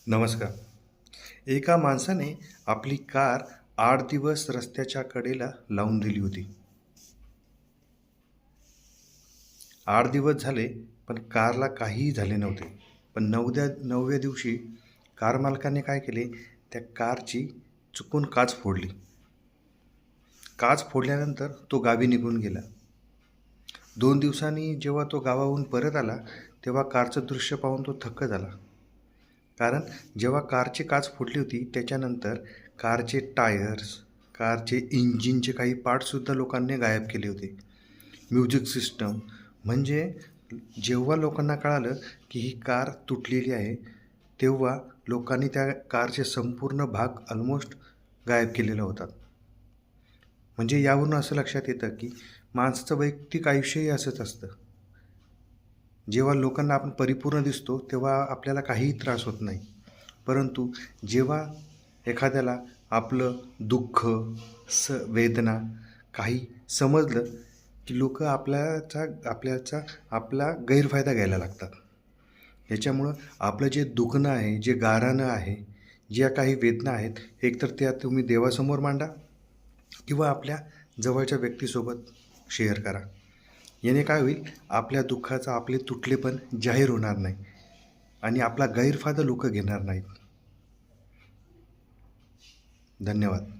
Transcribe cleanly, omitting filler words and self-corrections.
नमस्कार. एका माणसाने आपली कार 8 दिवस रस्त्याच्या कडेला लावून दिली होती. 8 दिवस झाले, पण कारला काहीही झाले नव्हते. पण 9व्या दिवशी कार मालकाने काय केले, त्या कारची चुकून काच फोडली. काच फोडल्यानंतर तो गावी निघून गेला. 2 दिवसांनी जेव्हा तो गावाहून परत आला, तेव्हा कारचं दृश्य पाहून तो थक्क झाला. कारण जेव्हा कारची काच फुटली होती, त्याच्यानंतर कारचे टायर्स, कारचे इंजिनचे काही पार्टसुद्धा लोकांनी गायब केले होते. म्युझिक सिस्टम, म्हणजे जेव्हा लोकांना कळालं की ही कार तुटलेली आहे, तेव्हा लोकांनी त्या कारचे संपूर्ण भाग ऑलमोस्ट गायब केलेला होता. म्हणजे यावरून असं लक्षात येतं की माणसाचं वैयक्तिक आयुष्यही असंच असतं. जेव्हा लोकांना आपण परिपूर्ण दिसतो, तेव्हा आपल्याला काहीही त्रास होत नाही. परंतु जेव्हा एखाद्याला आपलं दुःख, वेदना काही समजलं, की लोकं आपला गैरफायदा घ्यायला लागतात. याच्यामुळं आपलं जे दुखणं आहे, जे गाऱ्हाणं आहे, ज्या काही वेदना आहेत, एकतर त्या तुम्ही देवासमोर मांडा किंवा आपल्या जवळच्या व्यक्तीसोबत शेअर करा. याने काय होईल, आपल्या दुःखाचं आपले तुटलेपण जाहीर होणार नाही आणि आपला गैरफायदा लोकं घेणार नाहीत. धन्यवाद.